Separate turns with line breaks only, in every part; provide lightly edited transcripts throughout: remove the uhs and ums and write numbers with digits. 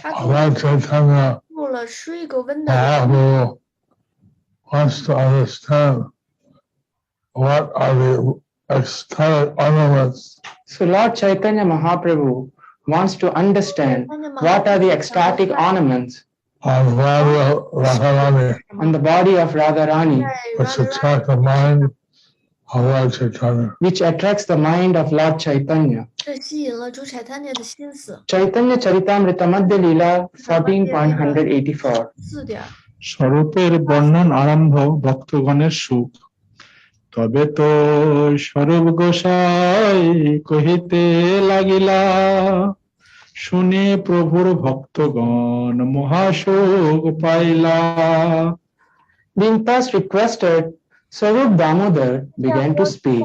Lord Chaitanya Mahaprabhu wants to understand what are the external ornaments.
So Lord Chaitanya Mahaprabhu wants to understand what are the ecstatic ornaments
on the body of Radharani,
on the body of Radharani,
which attract the mind of Lord Chaitanya.
Which attracts the mind of Lord Chaitanya. Chaitanya Charitamrita Madhya Leela 14.184.
স্বরূপের বর্ণন আরম্ভ ভক্তগণের সুখ তবে তো স্বরূপ গোসাই কহিতে লাগিলা শুনে প্রভুর ভক্তগণ মহাশোক পাইলা
Being thus requested, Swarup Damodar began to speak.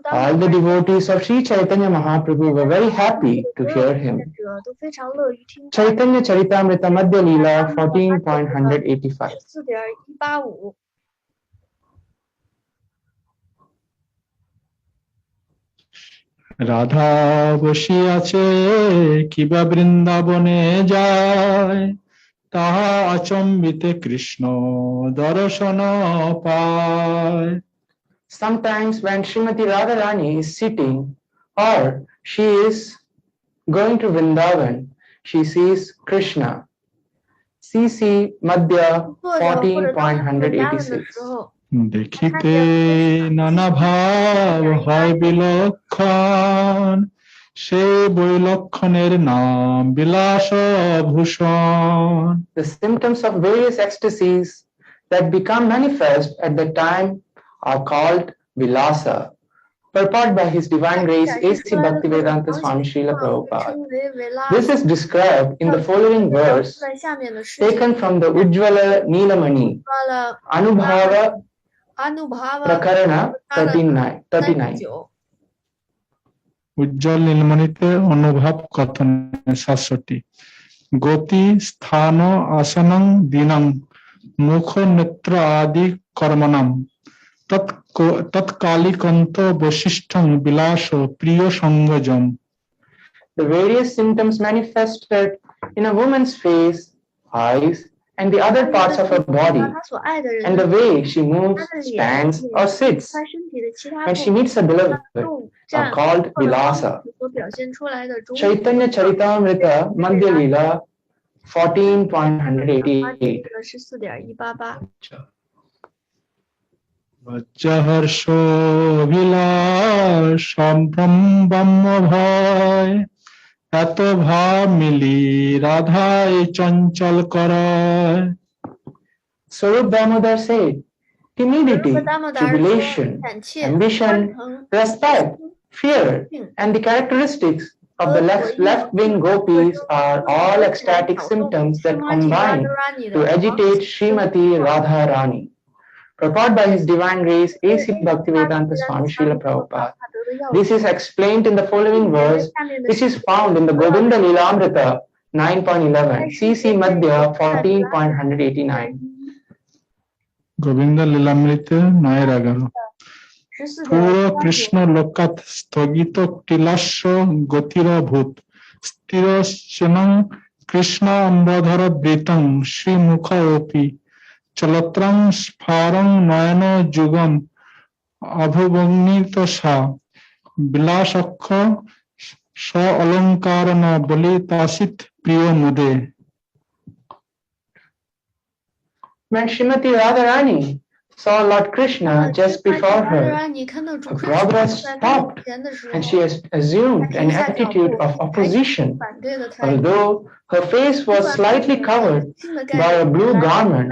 All the devotees of Sri Chaitanya Mahaprabhu were very happy to hear him. Chaitanya Charitamrita Madhya Leela 14.185.
Radha বসিয়াছে কিবা বৃন্দাবনে যায় তাহা আচম্বিতে কৃষ্ণ দর্শন পায়
Sometimes when Srimati Radharani is sitting or she is going to Vrindavan, she sees Krishna. CC Madhya 14.186.
দেখিতে নানা ভাব হয় বিলক্ষণ সে বৈলক্ষণের নাম বিলাস ভূষণ
The symptoms of various ecstasies that become manifest at the time are called vilasa. Purport by His Divine Grace A.C. Bhaktivedanta Swami Srila Prabhupada. This is described in the following verse taken from the Ujjvala Neelamani, Anubhava Prakarana 39.
উজ্জ্বল নীলমণিতে অনুভব কথন 67 গতি স্থান আসনং দিনং মুখ নেত্র আদি কর্মণম তৎকালিকন্ত বৈশিষ্ট্যং বিলাস প্রিয় সঙ্গজম.
The various symptoms manifested in a woman's face, eyes, and the other parts of her body, and the way she moves, stands, or sits when she meets her beloved are called vilasa. Chaitanya Charitamrita Madhya Leela 14.188.
বজ্রহর্ষ অভিলাষ সম্ভ্রম ভয় এত ভাব মিলি রাধায় চঞ্চল করায়.
Swarup Damodar said, timidity, tribulation, ambition, respect, fear, and the characteristics of the left-wing gopis are all ecstatic symptoms that combine to agitate Srimati Radharani. Purport by His Divine Grace A.C. Bhaktivedanta Swami Srila Prabhupada. This is explained in the following verse, which is found in the Govinda Leelamrita 9.11, CC Madhya 14.189.
Govinda লীলামৃতে 9:11 পুর কৃষ্ণ লোকাৎ স্থগিত ক্লীলাস্য গতিরভূত স্থির সেনং কৃষ্ণ অম্বধর বৃতং শ্রীমুখ অপি চলত্রং স্ফারং নয়ন যুগম অভুবগ্নিত সা বিলাসক্ষ স অলঙ্কারণ বলিতাসিত প্রিয় মুদে.
When Srimati Radharani saw Lord Krishna just before her, her progress stopped and she assumed an attitude of opposition. Although her face was slightly covered by a blue garment,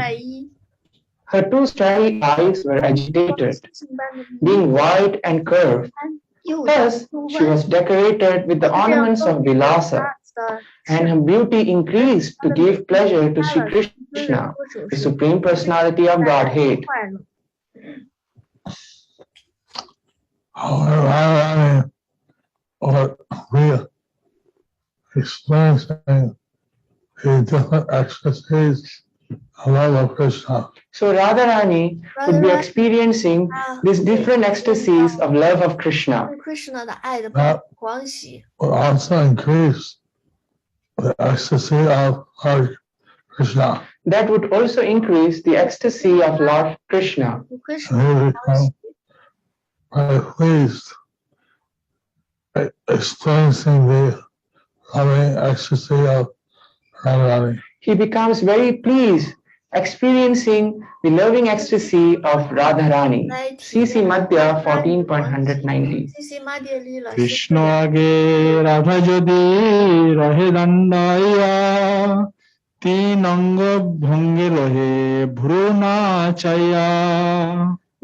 her two starry eyes were agitated, being wide and curved. Thus, she was decorated with the ornaments of Vilasa, and her beauty increased to give pleasure to Sri Krishna, the Supreme Personality of Godhead.
However, we experiencing the different ecstasies of love of Krishna.
So Radharani would be experiencing these different ecstasies of love of Krishna.
That will also increase the ecstasy of Lord Krishna.
That would also increase the ecstasy of Lord Krishna.
And he become very pleased at experiencing the loving ecstasy of Radharani.
He becomes very pleased experiencing the loving ecstasy of Radharani. CC Madhya 14.190.
Krishna আগে রাধা যদি রহে দণ্ডাইয়া তিন অঙ্গ ভঙ্গে রহে ভ্রু না চাইয়া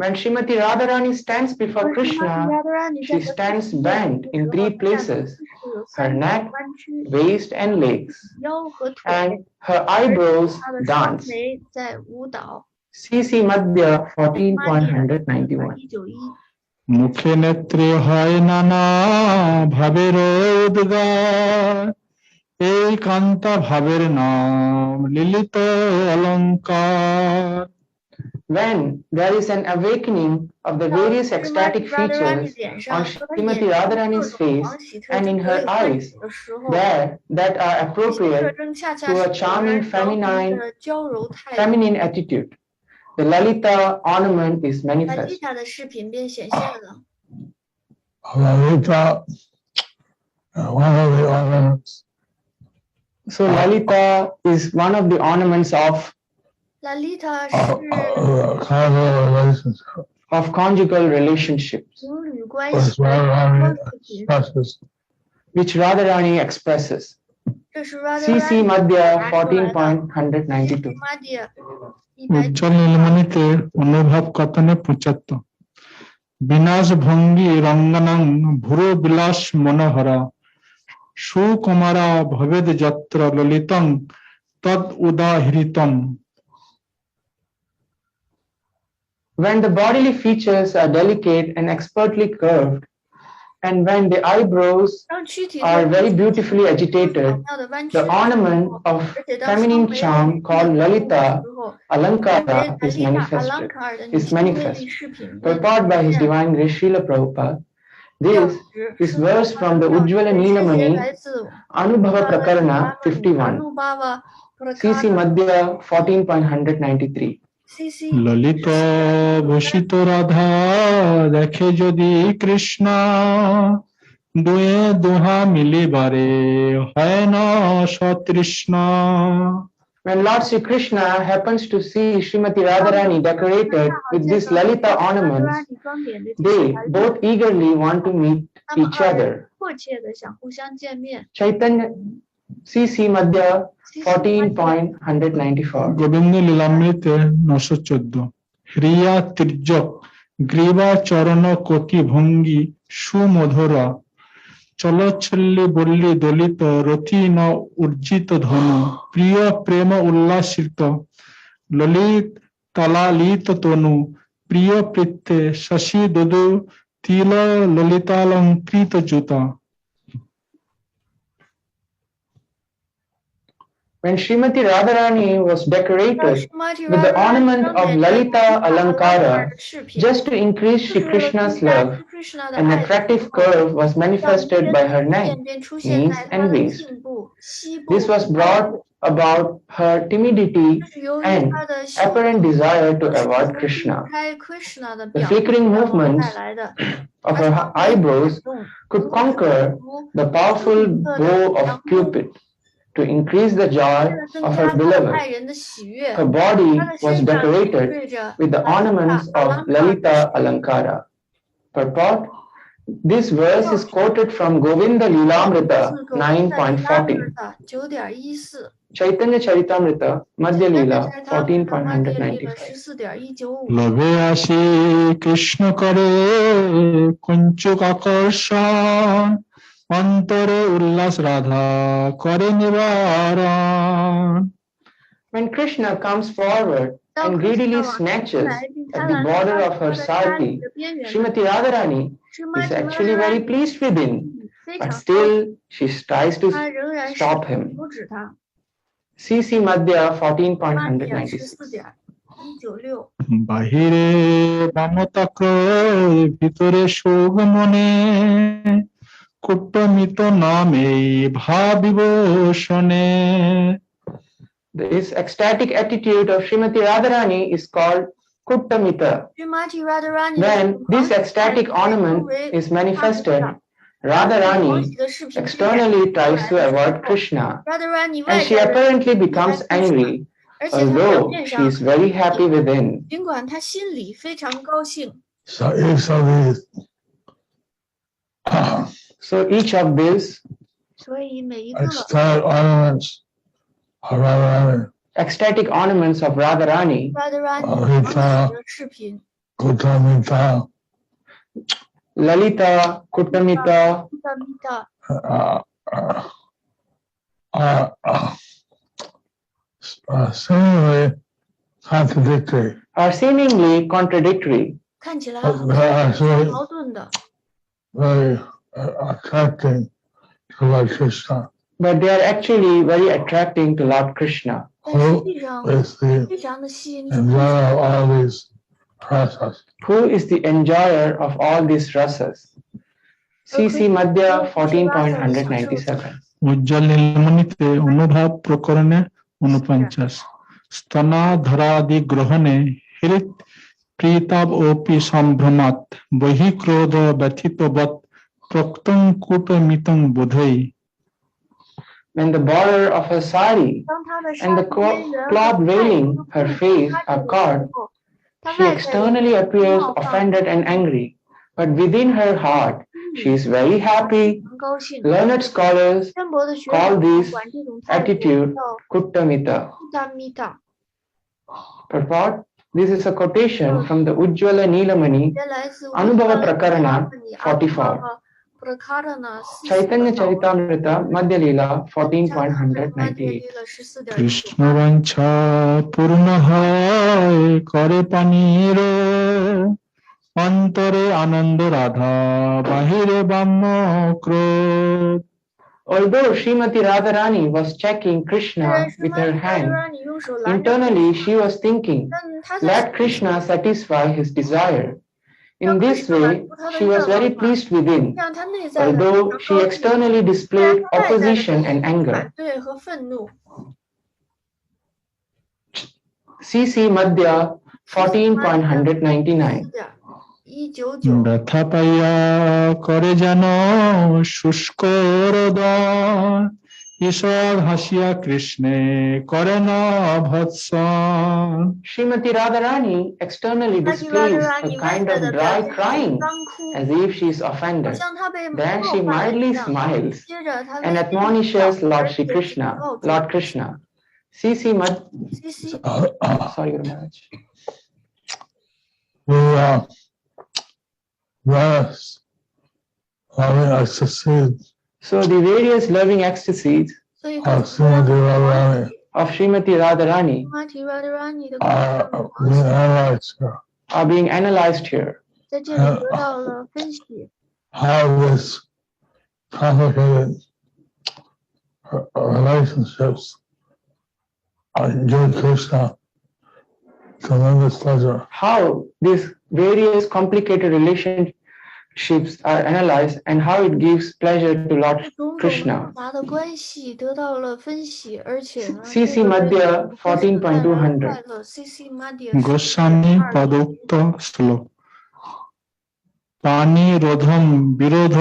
When Srimati Radharani stands before Krishna, she stands bent in three places: her neck, waist, and legs, and her eyebrows dance. CC Madhya 14.191.
মুখে নেত্রে হয় নানা ভাবের উদ্গার এই কান্তা ভাবের নাম লিলিত অলঙ্কার
When there is an awakening of the various ecstatic features on Srimati Radharani's face and in her eyes, that are appropriate to a charming feminine attitude, the Lalita ornament is manifest.
Lalita, one of the ornaments.
So Lalita is one of the ornaments of conjugal relationships, which Radharani expresses. CC Madhya 14.192.
উজ্জ্বল নীলমণিতে অনুভব কতনে 75 বিনাশ ভঙ্গি রঙ্গনাং ভুরো বিলাস মনোহরা সুকুমারা ভবেদ যত্র ললিতং তদ উদাহৃতম.
When the bodily features are delicate and expertly curved, and when the eyebrows are very beautifully agitated, the ornament of feminine charm called Lalita Alankara is manifest. Purport by His Divine Grace Srila Prabhupada. This is verse from the Ujjvala Neelamani Anubhava Prakarana 51. CC Madhya 14.193.
Lalit ভূষিত রাধা দেখে যদি কৃষ্ণ দুয়ে দোহা মিলিবারে হয় না সতৃষ্ণ.
When Lord Sri Krishna happens to see Srimati Radharani decorated with these Lalita ornaments, they both eagerly want to meet each other. Chaitanya CC Madhya 14.194.
Govinda লীলামৃতে 914 হ্রিয়া তির্যক গ্রীবা চরণ কোকি ভঙ্গি সুমধুরা চলচ্ছল্লি বল্লি দলিত রথি ন উর্জিত ধনু প্রিয় প্রেম উল্লাসিত ললিত তালালিত তনু প্রিয় প্রীতে শশী দদু তিল ললিতালঙ্কৃত জুতা.
When Srimati Radharani was decorated with the ornament of Lalita Alankara, just to increase Sri Krishna's love, an attractive curve was manifested by her neck, knees, and waist. This was brought about her timidity and apparent desire to avoid Krishna. The flickering movements of her eyebrows could conquer the powerful bow of Cupid. To increase the joy of her beloved, her body was decorated with the ornaments of Lalita Alankara. Purport: this verse is quoted from Govinda Lilamrita 9.40. Chaitanya Charitamrita Madhya Leela 14.195.
লবে আসি কৃষ্ণ করে কুঞ্চুক আকর্ষণ অন্তরে উল্লাস রাধা করে নিবারণ.
When Krishna comes forward and greedily snatches at the border of her sati, Srimati Radharani is actually very pleased with him, but still she tries to stop him. CC Madhya 14.196.
বাহিরে মমতা ক্রোধ ভিতরে শোক মনে কুটমিত নামে ভাবিভূষণে।
This ecstatic attitude of Srimati Radharani is called Kuttamita. When this ecstatic ornament is manifested, Radharani externally tries to avoid Krishna, and she apparently becomes angry, although she is very happy within. So each of these ecstatic ornaments of Radharani, Lalita, Kuttamita,
seemingly contradictory, very attracting to Lord Krishna.
But they are actually very attracting to Lord Krishna.
Who is the enjoyer of all these rasas?
Who is the enjoyer of all these rasas? CC Madhya 14.197.
উজ্জ্বল নীলমণিতে অনুভাব প্রকরণে 49 স্তনাধরাদি গ্রহণে হৃৎ প্রীতাব ওপি সম্ভ্রমাৎ বহিঃক্রোধ ব্যথিতবৎ প্রক্তং কূটমিতং বোধৈ।
When the border of her sari and the cloth veiling her face are caught, she externally appears offended and angry, but within her heart she is very happy. Learned scholars call this attitude Kuttamita. Purport: this is a quotation from the Ujjwala Neelamani Anubhava Prakarana 44. Chaitanya Charitamrita Madhya Leela 14.198.
Krishna বাঞ্ছা পূর্ণ হয় করে পানির অন্তরে আনন্দ রাধা বাহিরে বাম্য ক্রোধ।
Although Srimati Radharani was checking Krishna with her hand, internally she was thinking, let Krishna satisfy his desire. In this way, she was very pleased within, although she externally displayed opposition and anger. CC Madhya 14.199.
ব্যথা পাইয়া করে যেন শুষ্ক হৃদয় ঈশ্বর হাসিয়া কৃষ্ণে করে না ভৎসন।
Srimati Radharani externally displays a kind of dry crying as if she is offended. Then she mildly smiles and admonishes Lord Shri Krishna, Lord Krishna. CC Sorry, Guru Maharaj.
Loving ecstasies.
So the various loving ecstasies of Srimati Radharani are being analyzed here.
How this complicated relationships give Krishna tremendous pleasure.
How these various complicated relationships are analyzed and how it gives pleasure to Lord Krishna. CC Madhya 14.200.
Goswami পদোক্ত শ্লোক পানি রোধম বিরোধ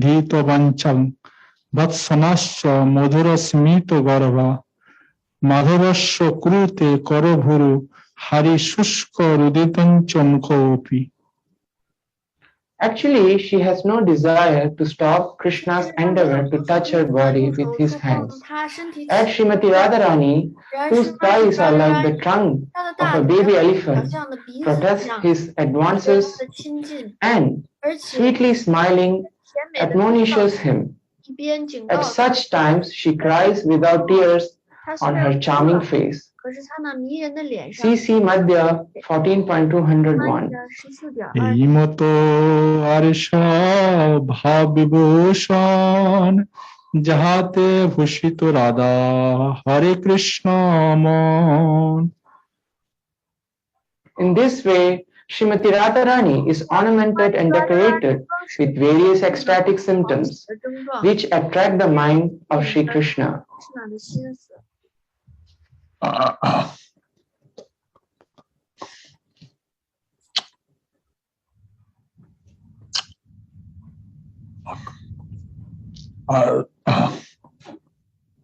ধীত বাঞ্চং বৎসনাশ্চ মধুর স্মিত গর্ভা মাধবস্য ক্রুতে করভুরু হারি শুষ্ক রুদিতঞ্চ মুখোপি।
Actually, she has no desire to stop Krishna's endeavor to touch her body with his hands. As Srimati Radharani, whose thighs are like the trunk of a baby elephant, protests his advances and, sweetly smiling, admonishes him. At such times, she cries without tears on her charming face. CC Madhya 14.201.
এই মতো আর ভাব বিভূষণ যাহাতে ভূষিত রাধা হরে কৃষ্ণ মন।
In this way, Srimati Radharani is ornamented and decorated with various ecstatic symptoms which attract the mind of Sri Krishna.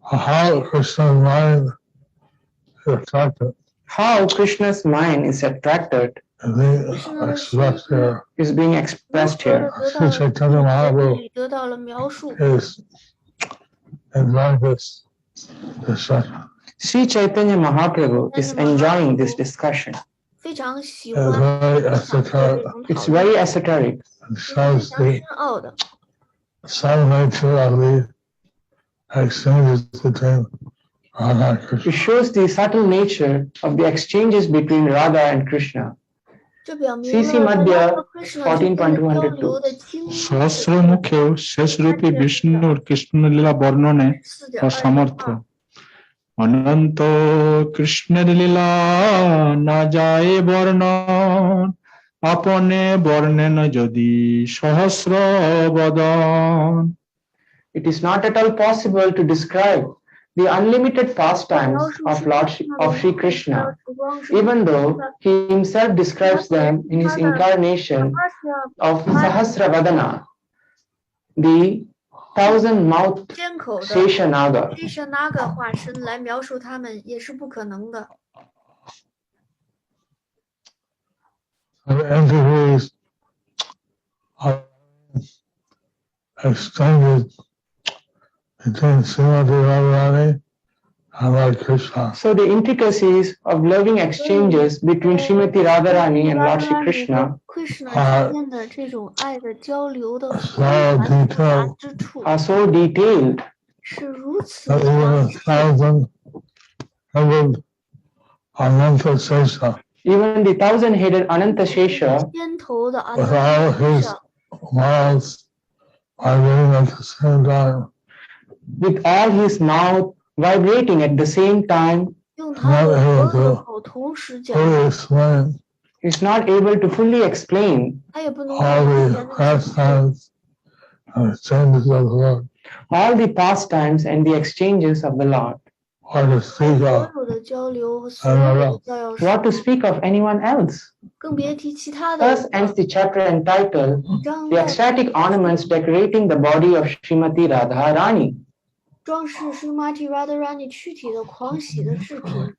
How Krishna's mind is attracted.
How Krishna's mind is attracted is being expressed here.
Sri Chaitanya Mahaprabhu is enjoying this discussion.
Sri Chaitanya Mahaprabhu is enjoying this discussion. It's very esoteric.
It shows the subtle nature of the exchanges between Radha and Krishna.
It shows the subtle nature of the exchanges between Radha and Krishna. CC Madhya 14.202.
সহস্র মুখেও শেষ রূপে বিষ্ণুর কৃষ্ণলীলা বর্ণনে অসমর্থ অনন্ত কৃষ্ণের লীলা না যায় বর্ণন আপনে বর্ণেন যদি সহস্র বদন.
It is not at all possible to describe the unlimited pastimes of Sri Krishna, even though he himself describes them in his incarnation of Sahasravadana, the 1,000-mouthed Sheshanaga.
The entities are extended between Srimati Radharani and Lord Krishna.
So the intricacies of loving exchanges between Srimati Radharani and Lord Shri Krishna are so detailed
that even 1,000-headed Ananta Sesha,
even the 1,000-headed Ananta Shesha,
with all his mouths vibrating at the same time,
with all his mouth vibrating at the same time, is not able to fully explain
all the pastimes and exchanges of the Lord.
All the pastimes and the exchanges of the Lord.
Or to speak of anyone else.
What to speak of anyone else? Thus ends the chapter entitled The Ecstatic Ornaments Decorating the Body of Srimati Radharani.
装饰 Srimati Radharani 躯体的狂喜的饰品。